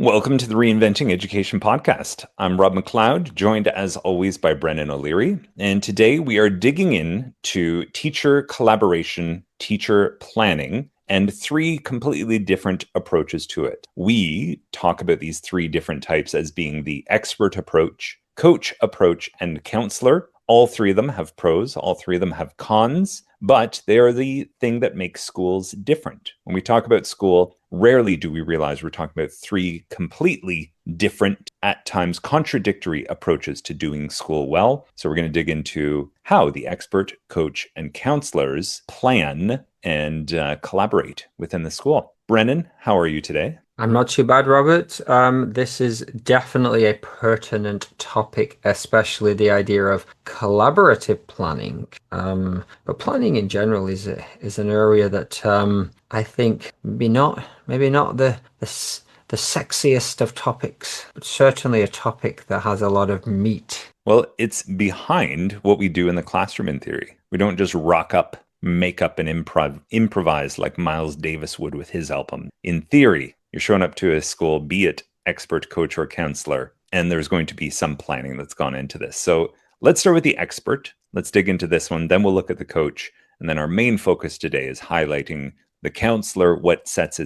Welcome to the Reinventing Education podcast. I'm Rob McLeod, joined as always by Brennan O'Leary. And today we are digging into teacher collaboration, teacher planning, and three completely different approaches to it. We talk about these three different types as being the expert approach, coach approach, and counselor. All three of them have pros, all three of them have cons, but they are the thing that makes schools different. When we talk about school, rarely do we realize we're talking about three completely different, at times contradictory approaches to doing school well. So we're going to dig into how the expert, coach, and counselors plan and collaborate within the school. Brennan, how are you today? I'm not too bad, Robert. This is definitely a pertinent topic, especially the idea of collaborative planning. But planning in general is an area that I think maybe not the sexiest of topics, but certainly a topic that has a lot of meat. Well, it's behind what we do in the classroom in theory. We don't just rock up, make up, and improvise like Miles Davis would with his album. In theory, you're showing up to a school, be it expert, coach, or counselor, and there's going to be some planning that's gone into this. So let's start with the expert. Let's dig into this one. Then we'll look at the coach. And then our main focus today is highlighting the counselor, what sets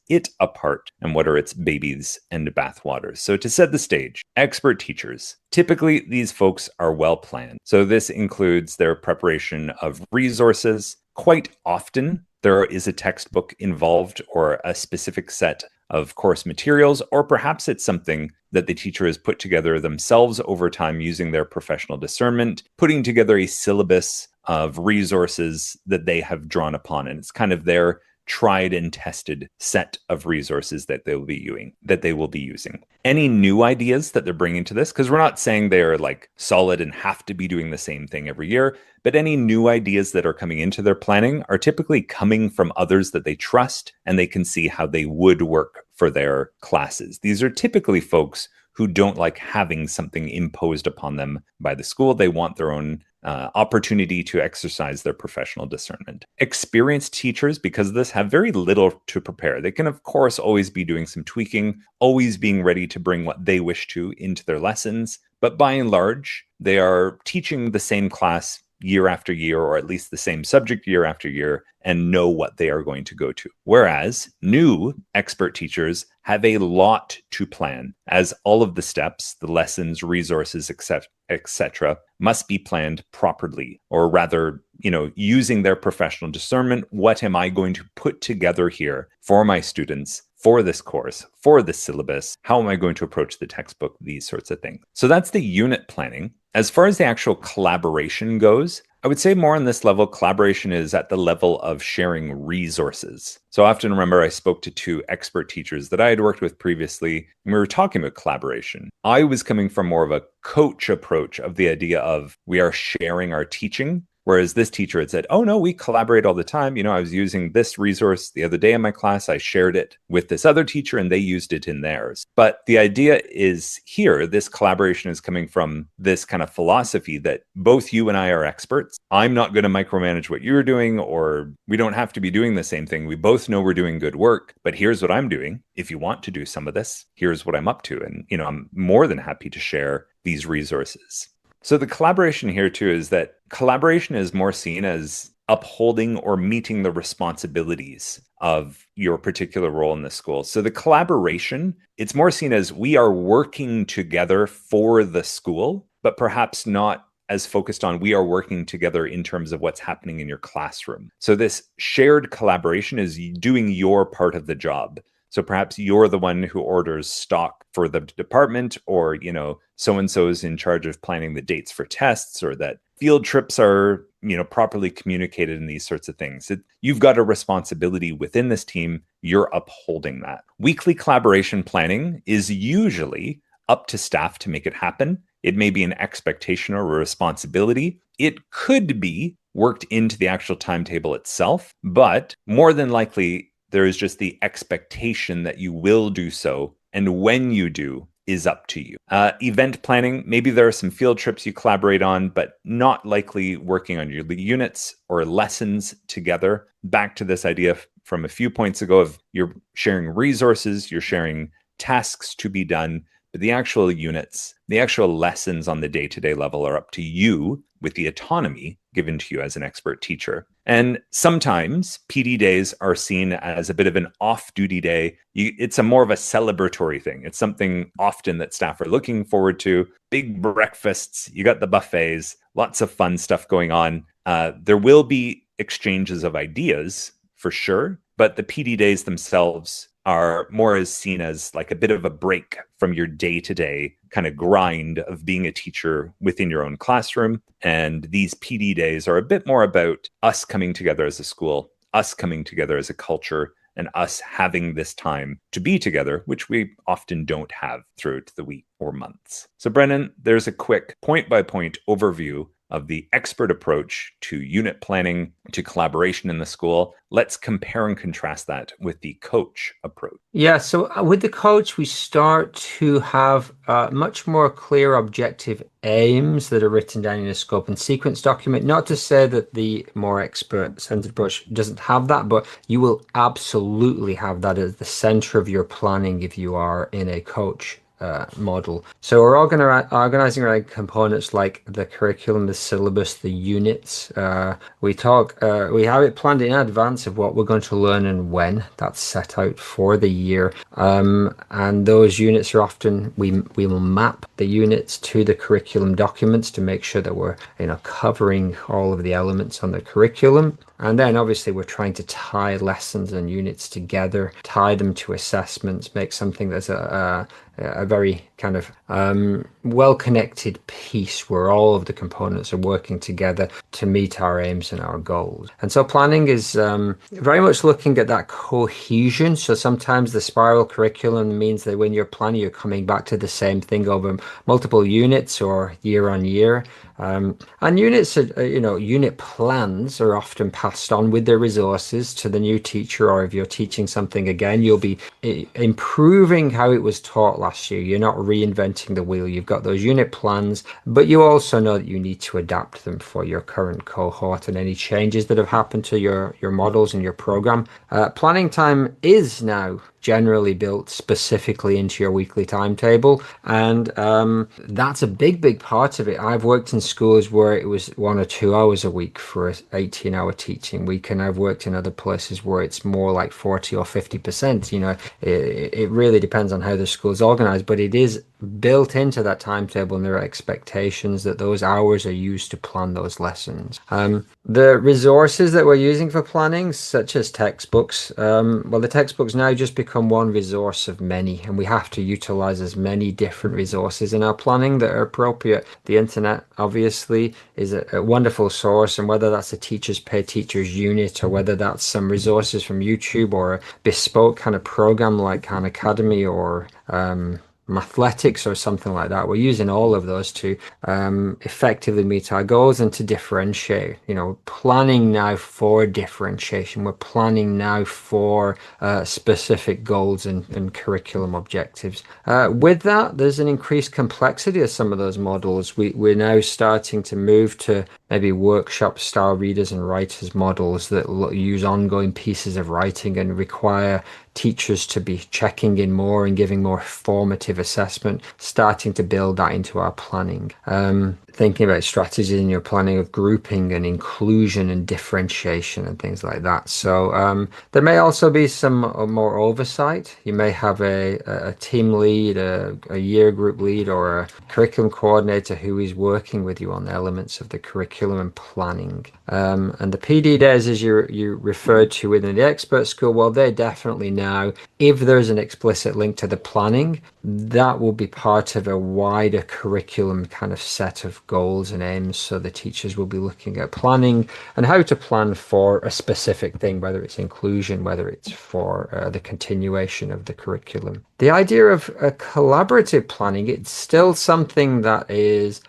it apart, and what are its babies and bathwaters. So to set the stage, expert teachers. Typically, these folks are well planned. So this includes their preparation of resources. Quite often, there is a textbook involved or a specific set of course materials, or perhaps it's something that the teacher has put together themselves over time using their professional discernment, putting together a syllabus of resources that they have drawn upon. And it's kind of their tried and tested set of resources that they will be using. Any new ideas that they're bringing to this, because we're not saying they're like solid and have to be doing the same thing every year, but any new ideas that are coming into their planning are typically coming from others that they trust and they can see how they would work for their classes. These are typically folks who don't like having something imposed upon them by the school. They want their own opportunity to exercise their professional discernment. Experienced teachers, because of this, have very little to prepare. They can, of course, always be doing some tweaking, always being ready to bring what they wish to into their lessons. But by and large, they are teaching the same class year after year, or at least the same subject year after year, and know what they are going to go to. Whereas new expert teachers have a lot to plan, as all of the steps, the lessons, resources, etc., must be planned properly, or rather, using their professional discernment. What am I going to put together here for my students, for this course, for this syllabus? How am I going to approach the textbook? These sorts of things. So that's the unit planning. As far as the actual collaboration goes, I would say more on this level, collaboration is at the level of sharing resources. So I often remember I spoke to two expert teachers that I had worked with previously, and we were talking about collaboration. I was coming from more of a coach approach of the idea of we are sharing our teaching. Whereas this teacher had said, oh no, we collaborate all the time. I was using this resource the other day in my class. I shared it with this other teacher and they used it in theirs. But the idea is here, this collaboration is coming from this kind of philosophy that both you and I are experts. I'm not going to micromanage what you're doing, or we don't have to be doing the same thing. We both know we're doing good work, but here's what I'm doing. If you want to do some of this, here's what I'm up to. And, I'm more than happy to share these resources. So the collaboration here too is that collaboration is more seen as upholding or meeting the responsibilities of your particular role in the school. So the collaboration, it's more seen as we are working together for the school, but perhaps not as focused on we are working together in terms of what's happening in your classroom. So this shared collaboration is doing your part of the job. So perhaps you're the one who orders stock for the department, or, so-and-so is in charge of planning the dates for tests, or that field trips are, properly communicated, and these sorts of things. You've got a responsibility within this team. You're upholding that. Weekly collaboration planning is usually up to staff to make it happen. It may be an expectation or a responsibility. It could be worked into the actual timetable itself, but more than likely, there is just the expectation that you will do so. And when you do, is up to you. Event planning, maybe there are some field trips you collaborate on, but not likely working on your units or lessons together. Back to this idea from a few points ago of you're sharing resources, you're sharing tasks to be done, but the actual units, the actual lessons on the day-to-day level are up to you with the autonomy given to you as an expert teacher. And sometimes PD days are seen as a bit of an off-duty day. It's a more of a celebratory thing. It's something often that staff are looking forward to. Big breakfasts, you got the buffets, lots of fun stuff going on. There will be exchanges of ideas for sure, but the PD days themselves are more as seen as like a bit of a break from your day-to-day kind of grind of being a teacher within your own classroom. And these PD days are a bit more about us coming together as a school, us coming together as a culture, and us having this time to be together, which we often don't have throughout the week or months. So Brennan, there's a quick point-by-point overview of the expert approach to unit planning, to collaboration in the school. Let's compare and contrast that with the coach approach. Yeah, so with the coach, we start to have much more clear objective aims that are written down in a scope and sequence document. Not to say that the more expert-centered approach doesn't have that, but you will absolutely have that as the center of your planning if you are in a coach model. So we're organizing around components like the curriculum, the syllabus, the units. We have it planned in advance of what we're going to learn and when. That's set out for the year. And those units are often, we will map the units to the curriculum documents to make sure that we're, covering all of the elements on the curriculum. And then obviously we're trying to tie lessons and units together, tie them to assessments, make something that's a very kind of well-connected piece where all of the components are working together to meet our aims and our goals. And so planning is very much looking at that cohesion. So sometimes the spiral curriculum means that when you're planning, you're coming back to the same thing over multiple units or year on year. And units are, unit plans are often passed on with the resources to the new teacher, or if you're teaching something again, you'll be improving how it was taught last year. You're not reinventing the wheel. You've got those unit plans, but you also know that you need to adapt them for your current cohort and any changes that have happened to your models and your program. Planning time is now generally built specifically into your weekly timetable, and that's a big part of it. I've worked in schools where it was 1 or 2 hours a week for an 18-hour teaching week, and I've worked in other places where it's more like 40 or 50%. It really depends on how the school's organized, but it is built into that timetable, and there are expectations that those hours are used to plan those lessons. The resources that we're using for planning, such as textbooks, the textbooks now just become one resource of many, and we have to utilize as many different resources in our planning that are appropriate. The internet, obviously, is a wonderful source, and whether that's a teachers pay teachers unit, or whether that's some resources from YouTube, or a bespoke kind of program like Khan Academy, or Mathletics or something like that. We're using all of those to effectively meet our goals and to differentiate. Planning now for differentiation. We're planning now for specific goals and curriculum objectives. With that, there's an increased complexity of some of those models. We're now starting to move to maybe workshop style readers and writers models that use ongoing pieces of writing and require teachers to be checking in more and giving more formative assessment, starting to build that into our planning. Thinking about strategies in your planning of grouping and inclusion and differentiation and things like that. So there may also be some more oversight. You may have a team lead, a year group lead, or a curriculum coordinator who is working with you on elements of the curriculum and planning. And the PD days, as you referred to within the expert school, well, they definitely now, if there's an explicit link to the planning, that will be part of a wider curriculum kind of set of goals and aims. So the teachers will be looking at planning and how to plan for a specific thing, whether it's inclusion, whether it's for the continuation of the curriculum. The idea of collaborative planning, it's still something that is,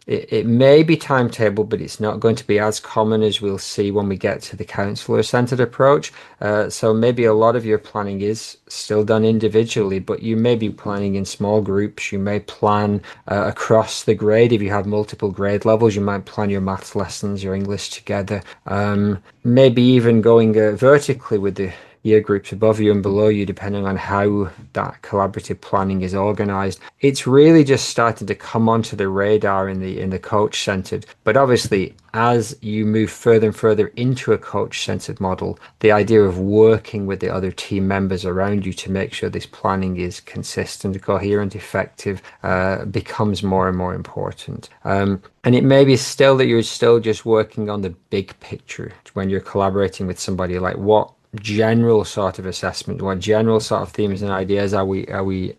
it may be timetabled table, but it's not going to be as common as we'll see when we get to the counselor-centered approach. So maybe a lot of your planning is still done individually, but you may be planning in small groups. You may plan across the grade. If you have multiple grade levels, you might plan your maths lessons, your English together. Maybe even going vertically with the year groups above you and below you, depending on how that collaborative planning is organized. It's really just starting to come onto the radar in the coach centered. But obviously, as you move further and further into a coach centered model, the idea of working with the other team members around you to make sure this planning is consistent, coherent, effective, becomes more and more important. And it may be still that you're still just working on the big picture when you're collaborating with somebody, like what general sort of assessment, what general sort of themes and ideas are we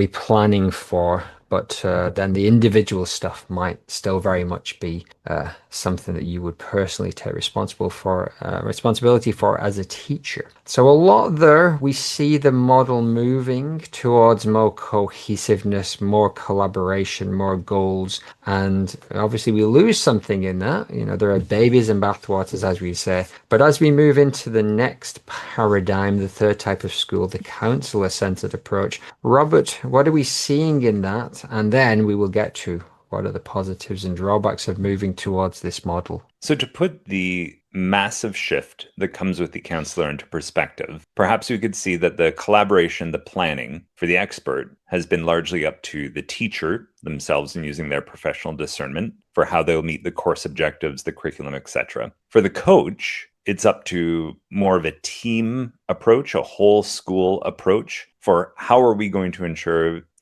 planning for? But then the individual stuff might still very much be something that you would personally take responsibility for as a teacher. So a lot there, we see the model moving towards more cohesiveness, more collaboration, more goals, and obviously we lose something in that. You know, there are babies and bathwaters, as we say. But as we move into the next paradigm, the third type of school, the counselor-centered approach, Robert, what are we seeing in that? And then we will get to what are the positives and drawbacks of moving towards this model. So to put the massive shift that comes with the counselor into perspective, perhaps we could see that the collaboration, the planning for the expert has been largely up to the teacher themselves and using their professional discernment for how they'll meet the course objectives, the curriculum, etc. For the coach, it's up to more of a team approach, a whole school approach for how are we going to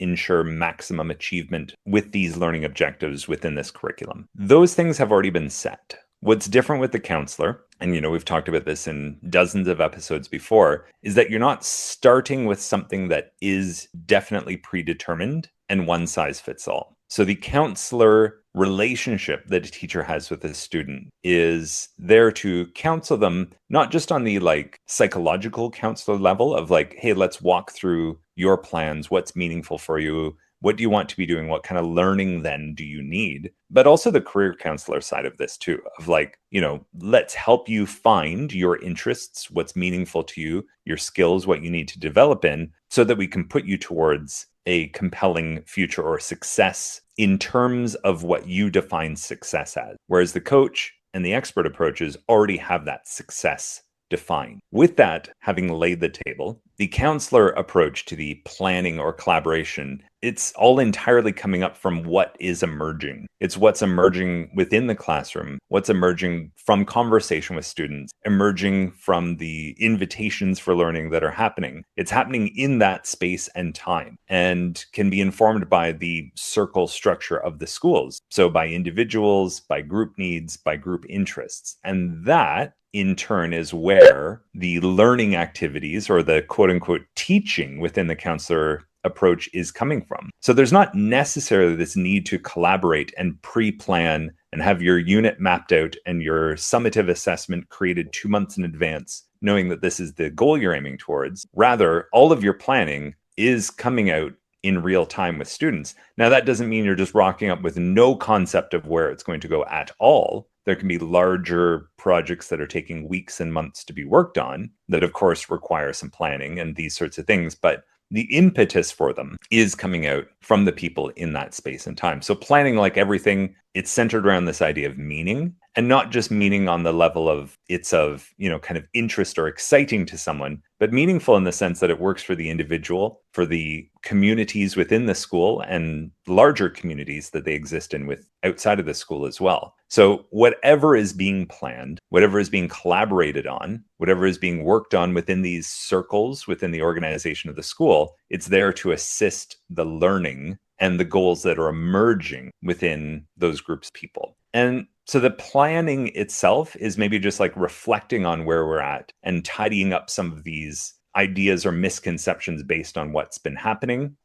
ensure maximum achievement with these learning objectives within this curriculum. Those things have already been set. What's different with the counselor, and we've talked about this in dozens of episodes before, is that you're not starting with something that is definitely predetermined and one size fits all. So the counselor relationship that a teacher has with a student is there to counsel them, not just on the psychological counselor level of hey, let's walk through your plans, what's meaningful for you, what do you want to be doing, what kind of learning then do you need, but also the career counselor side of this too, of let's help you find your interests, what's meaningful to you, your skills, what you need to develop in, so that we can put you towards a compelling future or success in terms of what you define success as. Whereas the coach and the expert approaches already have that success defined. With that having laid the table, the counselor approach to the planning or collaboration, it's all entirely coming up from what is emerging. It's what's emerging within the classroom, what's emerging from conversation with students, emerging from the invitations for learning that are happening. It's happening in that space and time and can be informed by the circle structure of the schools. So by individuals, by group needs, by group interests. And that in turn is where the learning activities or the quote unquote teaching within the counselor approach is coming from. So there's not necessarily this need to collaborate and pre-plan and have your unit mapped out and your summative assessment created 2 months in advance, knowing that this is the goal you're aiming towards. Rather, all of your planning is coming out in real time with students. Now, that doesn't mean you're just rocking up with no concept of where it's going to go at all. There can be larger projects that are taking weeks and months to be worked on that, of course, require some planning and these sorts of things. But the impetus for them is coming out from the people in that space and time. So planning, like everything, it's centered around this idea of meaning, and not just meaning on the level of it's of, kind of interest or exciting to someone, but meaningful in the sense that it works for the individual, for the communities within the school and larger communities that they exist in with outside of the school as well. So whatever is being planned, whatever is being collaborated on, whatever is being worked on within these circles, within the organization of the school, it's there to assist the learning and the goals that are emerging within those groups of people. And so the planning itself is maybe just reflecting on where we're at and tidying up some of these ideas or misconceptions based on what's been happening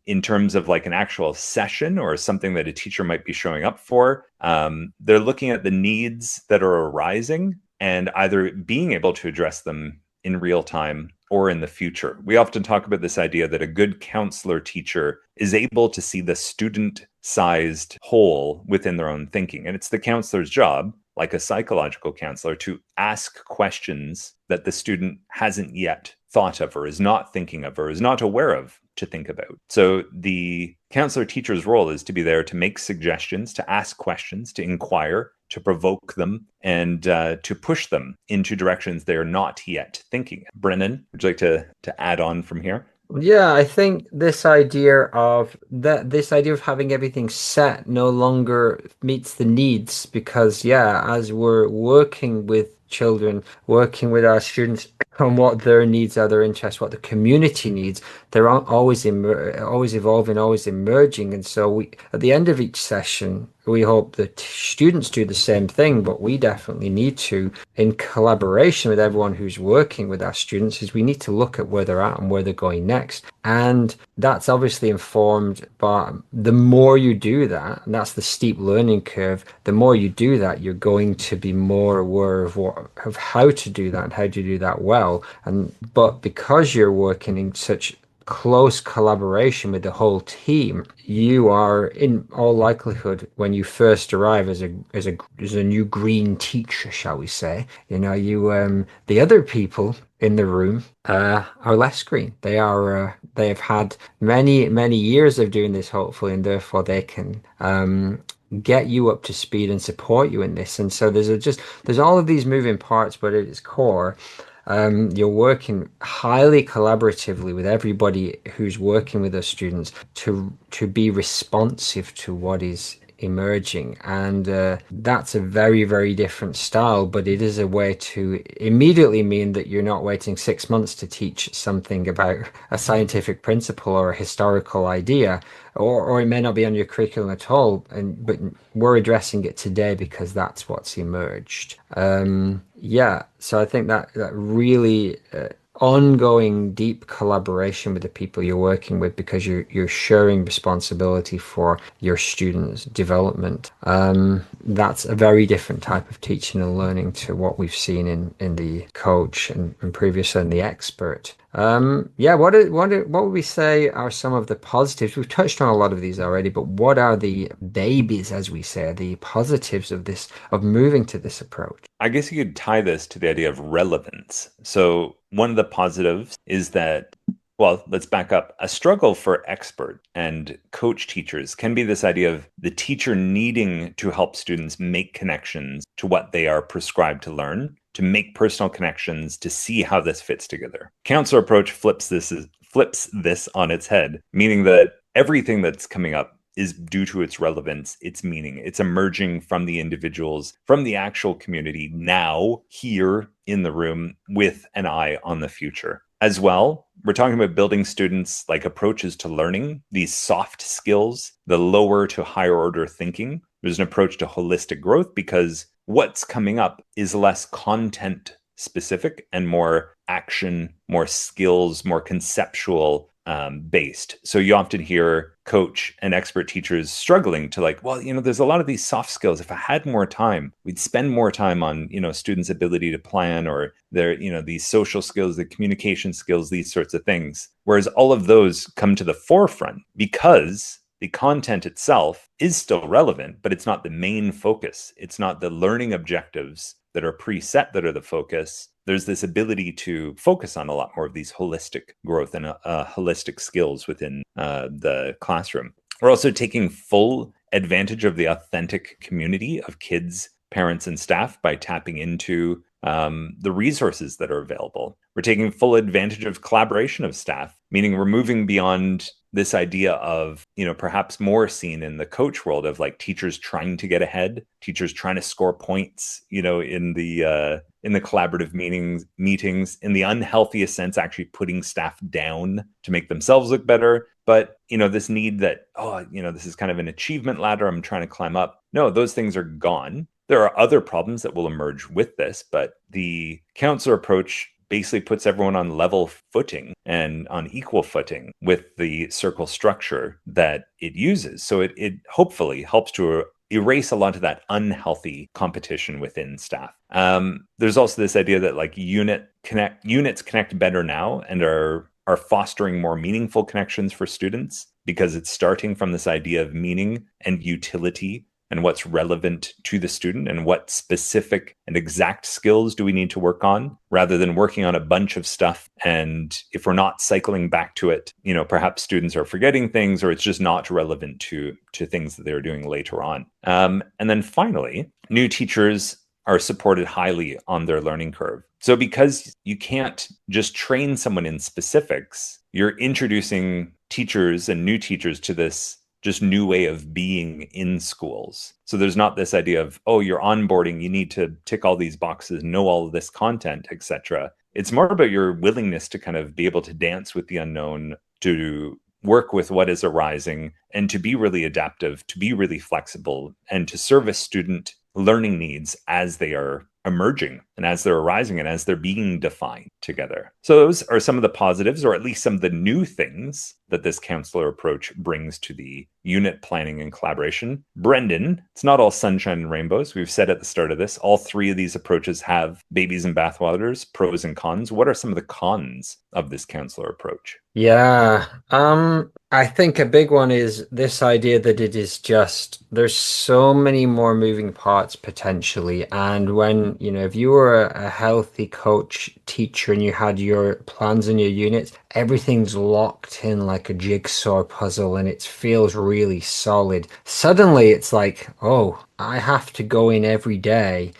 in terms of an actual session or something that a teacher might be showing up for. They're looking at the needs that are arising and either being able to address them in real time or in the future. We often talk about this idea that a good counselor teacher is able to see the student-sized whole within their own thinking. And it's the counselor's job, like a psychological counselor, to ask questions that the student hasn't yet thought of or is not thinking of or is not aware of to think about. So the counselor teacher's role is to be there to make suggestions, to ask questions, to inquire, to provoke them, and to push them into directions they're not yet thinking. Brennan, would you like to add on from here? Yeah, I think this idea of having everything set no longer meets the needs because yeah, as we're working with children, working with our students on what their needs are, their interests, what the community needs, they're always evolving, always emerging. And so we at the end of each session, we hope that students do the same thing, but we definitely need to, in collaboration with everyone who's working with our students, is we need to look at where they're at and where they're going next. And that's obviously informed by the more you do that, and that's the steep learning curve, the more you do that, you're going to be more aware of how to do that and how to do that well. And but because you're working in such close collaboration with the whole team, you are in all likelihood when you first arrive as a new green teacher, shall we say, the other people in the room are less green. They have had many years of doing this, hopefully, and therefore they can get you up to speed and support you in this. And so there's all of these moving parts, but at its core, you're working highly collaboratively with everybody who's working with the students to be responsive to what is emerging, and that's a very different style, but it is a way to immediately mean that you're not waiting 6 months to teach something about a scientific principle or a historical idea, or it may not be on your curriculum at all, but we're addressing it today because that's what's emerged. Yeah, so I think that really ongoing deep collaboration with the people you're working with because you're sharing responsibility for your students' development. That's a very different type of teaching and learning to what we've seen in the coach and previously in the expert. Yeah, what would we say are some of the positives? We've touched on a lot of these already, but what are the babies, as we say, the positives of moving to this approach? I guess you could tie this to the idea of relevance. So one of the positives is that, well, let's back up. A struggle for expert and coach teachers can be this idea of the teacher needing to help students make connections to what they are prescribed to learn, to make personal connections, to see how this fits together. Counselor approach flips this on its head, meaning that everything that's coming up is due to its relevance, its meaning. It's emerging from the individuals, from the actual community now, here in the room, with an eye on the future. As well, we're talking about building students like approaches to learning, these soft skills, the lower to higher order thinking. There's an approach to holistic growth because what's coming up is less content specific and more action, more skills, more conceptual based. So you often hear coach and expert teachers struggling to there's a lot of these soft skills. If I had more time, we'd spend more time on, students' ability to plan or their, these social skills, the communication skills, these sorts of things. Whereas all of those come to the forefront because the content itself is still relevant, but it's not the main focus. It's not the learning objectives that are preset that are the focus. There's this ability to focus on a lot more of these holistic growth and holistic skills within the classroom. We're also taking full advantage of the authentic community of kids, parents, and staff by tapping into the resources that are available. We're taking full advantage of collaboration of staff, meaning we're moving beyond this idea of, perhaps more seen in the coach world of like teachers trying to get ahead, teachers trying to score points, in the collaborative meetings, in the unhealthiest sense, actually putting staff down to make themselves look better. But, this need that, this is kind of an achievement ladder I'm trying to climb up. No, those things are gone. There are other problems that will emerge with this, but the counselor approach basically puts everyone on level footing and on equal footing with the circle structure that it uses. So it hopefully helps to erase a lot of that unhealthy competition within staff. There's also this idea that like unit units connect better now and are fostering more meaningful connections for students because it's starting from this idea of meaning and utility and what's relevant to the student and what specific and exact skills do we need to work on rather than working on a bunch of stuff. And if we're not cycling back to it, perhaps students are forgetting things or it's just not relevant to things that they're doing later on. And then finally, new teachers are supported highly on their learning curve. So because you can't just train someone in specifics, you're introducing teachers and new teachers to this just new way of being in schools. So there's not this idea of, oh, you're onboarding, you need to tick all these boxes, know all of this content, etc. It's more about your willingness to kind of be able to dance with the unknown, to work with what is arising, and to be really adaptive, to be really flexible, and to service student learning needs as they are emerging and as they're arising and as they're being defined together. So those are some of the positives, or at least some of the new things that this counselor approach brings to the unit planning and collaboration. Brendan, it's not all sunshine and rainbows. We've said at the start of this, all three of these approaches have babies and bathwaters, pros and cons. What are some of the cons of this counselor approach? Yeah, I think a big one is this idea that it is just there's so many more moving parts potentially. And when, if you were a healthy coach teacher and you had your plans and your units, everything's locked in like a jigsaw puzzle and it feels really solid. Suddenly it's like, oh, I have to go in every day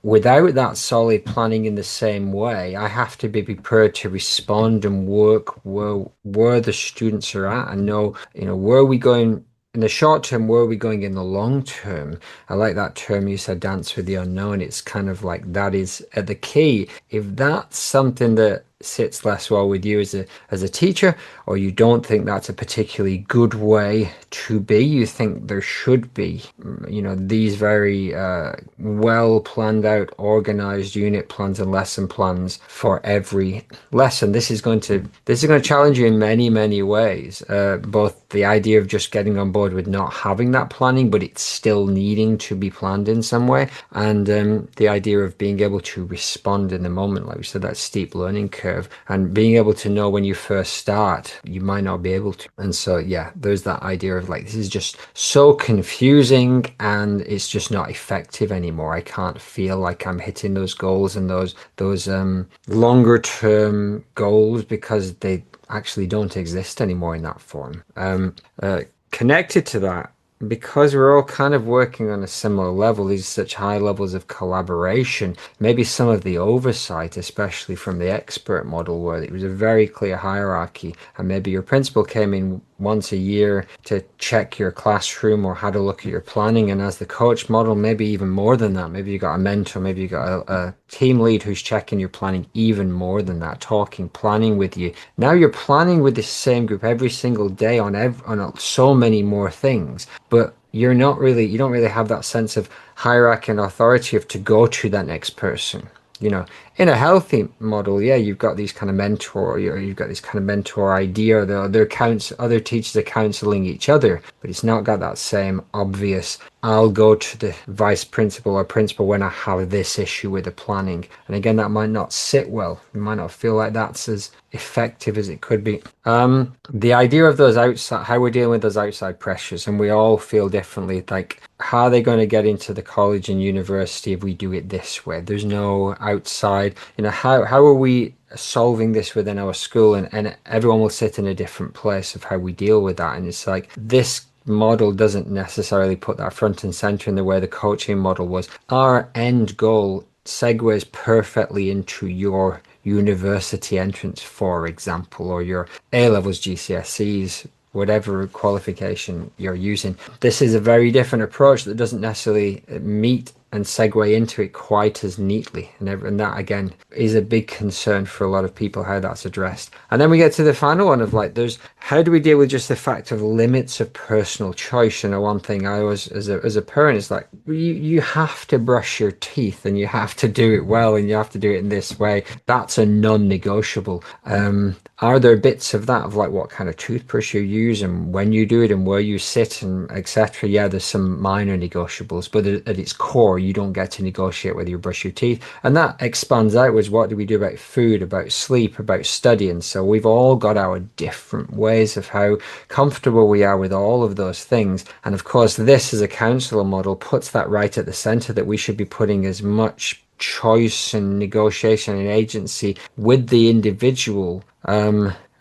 without that solid planning in the same way. I have to be prepared to respond and work where the students are at and know, where are we going in the short term, where are we going in the long term? I like that term you said, dance with the unknown. It's kind of like that is the key. If that's something that sits less well with you as a teacher, or you don't think that's a particularly good way to be, you think there should be, these very well planned out, organized unit plans and lesson plans for every lesson. This is going to challenge you in many, many ways. Both the idea of just getting on board with not having that planning, but it's still needing to be planned in some way, and the idea of being able to respond in the moment, like we said, that steep learning curve, and being able to know when you first start, you might not be able to. And so, yeah, there's that idea of like, this is just so confusing and it's just not effective anymore. I can't feel like I'm hitting those goals and those longer term goals because they actually don't exist anymore in that form. Connected to that, because we're all kind of working on a similar level, these such high levels of collaboration, maybe some of the oversight, especially from the expert model, where it was a very clear hierarchy, and maybe your principal came in once a year to check your classroom or had a look at your planning, and as the coach model, maybe even more than that. Maybe you got a mentor, maybe you got a team lead who's checking your planning even more than that, talking planning with you. Now you're planning with the same group every single day on so many more things, but you don't really have that sense of hierarchy and authority of to go to that next person. In a healthy model, yeah, you've got these kind of mentor, you've got this kind of mentor idea. The other teachers are counseling each other, but it's not got that same obvious, I'll go to the vice principal or principal when I have this issue with the planning. And again, that might not sit well. You might not feel like that's as effective as it could be. The idea of those outside, how we're dealing with those outside pressures, and we all feel differently, like, how are they going to get into the college and university if we do it this way? There's no outside, how are we solving this within our school? And everyone will sit in a different place of how we deal with that. And it's like, this model doesn't necessarily put that front and center in the way the coaching model was. Our end goal segues perfectly into your university entrance, for example, or your A-levels, GCSEs, whatever qualification you're using. This is a very different approach that doesn't necessarily meet and segue into it quite as neatly. And that, again, is a big concern for a lot of people, how that's addressed. And then we get to the final one of like, there's how do we deal with just the fact of limits of personal choice? You know, one thing I always, as a parent, is like you have to brush your teeth and you have to do it well and you have to do it in this way. That's a non-negotiable. Are there bits of that of like what kind of toothbrush you use and when you do it and where you sit and etc.? Yeah, there's some minor negotiables, but at its core, you don't get to negotiate whether you brush your teeth. And that expands outwards. What do we do about food, about sleep, about studying? So we've all got our different ways of how comfortable we are with all of those things. And of course, this as a counselor model puts that right at the center that we should be putting as much choice and negotiation and agency with the individual.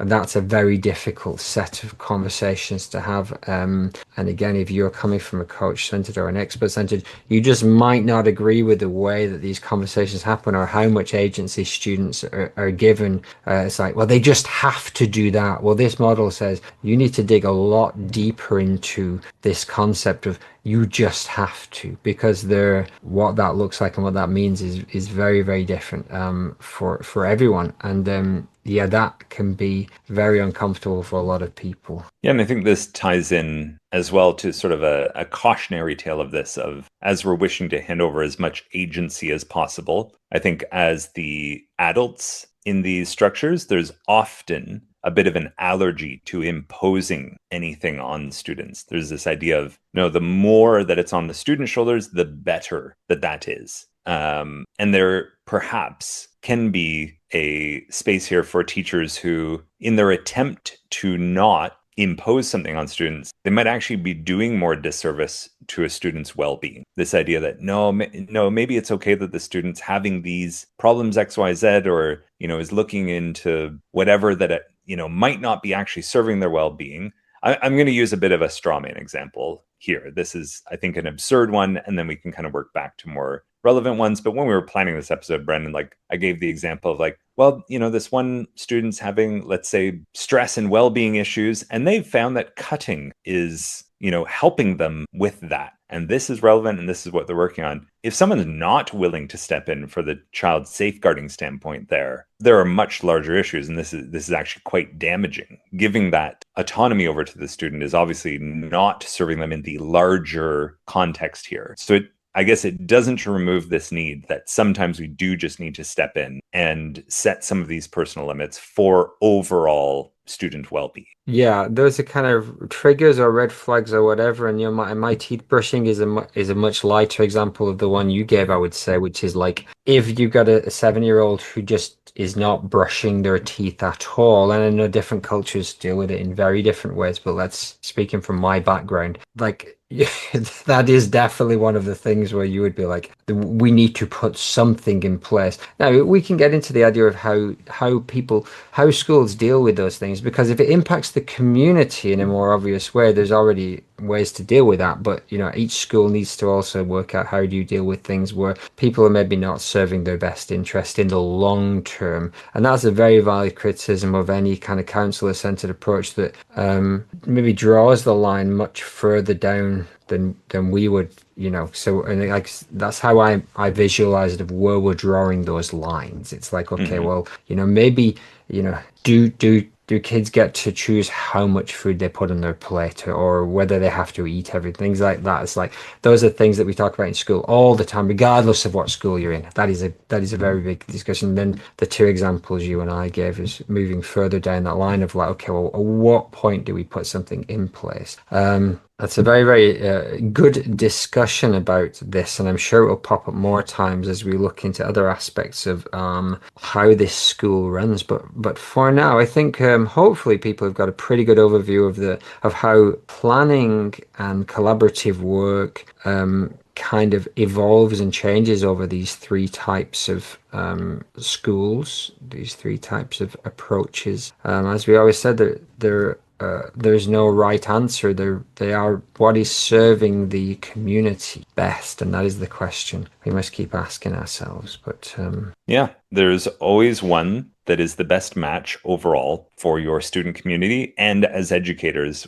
And that's a very difficult set of conversations to have. And again, if you're coming from a coach-centered or an expert-centered, you just might not agree with the way that these conversations happen or how much agency students are given. It's like, well, they just have to do that. Well, this model says you need to dig a lot deeper into this concept of you just have to, because what that looks like and what that means is very, very different for everyone. And yeah, that can be very uncomfortable for a lot of people. Yeah, and I think this ties in as well to sort of a cautionary tale of this, of as we're wishing to hand over as much agency as possible. I think as the adults in these structures, there's often a bit of an allergy to imposing anything on students. There's this idea of, the more that it's on the student's shoulders, the better that is. And there perhaps can be a space here for teachers who, in their attempt to not impose something on students, they might actually be doing more disservice to a student's well-being. This idea that maybe it's okay that the student's having these problems X, Y, Z, or is looking into whatever that it might not be actually serving their well-being. I'm going to use a bit of a straw man example here. This is, I think, an absurd one, and then we can kind of work back to more relevant ones. But when we were planning this episode, Brendan, I gave the example of this one student's having, let's say, stress and well-being issues, and they've found that cutting is, helping them with that. And this is relevant, and this is what they're working on. If someone's not willing to step in for the child's safeguarding standpoint there are much larger issues, and this is actually quite damaging. Giving that autonomy over to the student is obviously not serving them in the larger context here. So I guess it doesn't remove this need that sometimes we do just need to step in and set some of these personal limits for overall student well-being. Yeah, those are kind of triggers or red flags or whatever. And my teeth brushing is a much lighter example of the one you gave, I would say, which is like if you've got a 7-year-old who just is not brushing their teeth at all, and I know different cultures deal with it in very different ways, but speaking from my background, like that is definitely one of the things where you would be like, we need to put something in place. Now, we can get into the idea of how schools deal with those things, because if it impacts the community in a more obvious way, there's already ways to deal with that. But each school needs to also work out how do you deal with things where people are maybe not serving their best interest in the long term. And that's a very valid criticism of any kind of counselor-centered approach that maybe draws the line much further down than we would, so, and like that's how I visualize it, of where we're drawing those lines. It's like, okay, well, maybe, do kids get to choose how much food they put on their plate, or whether they have to eat everything, things like that? It's like those are things that we talk about in school all the time, regardless of what school you're in. That is a very big discussion. Then the two examples you and I gave is moving further down that line of like, okay, well, at what point do we put something in place? That's a very, very good discussion about this, and I'm sure it will pop up more times as we look into other aspects of how this school runs. But for now, I think hopefully people have got a pretty good overview of how planning and collaborative work kind of evolves and changes over these three types of schools, these three types of approaches. As we always said, there's no right answer. They are what is serving the community best, and that is the question we must keep asking ourselves. But yeah, there's always one that is the best match overall for your student community. And as educators,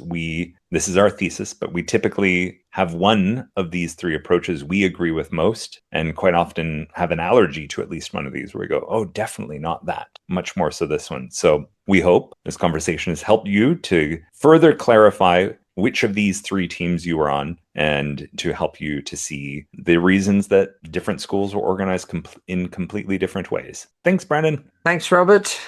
this is our thesis, but we typically have one of these three approaches we agree with most, and quite often have an allergy to at least one of these where we go, oh, definitely not that, much more so this one. So we hope this conversation has helped you to further clarify which of these three teams you are on, and to help you to see the reasons that different schools are organized in completely different ways. Thanks, Brandon. Thanks, Robert.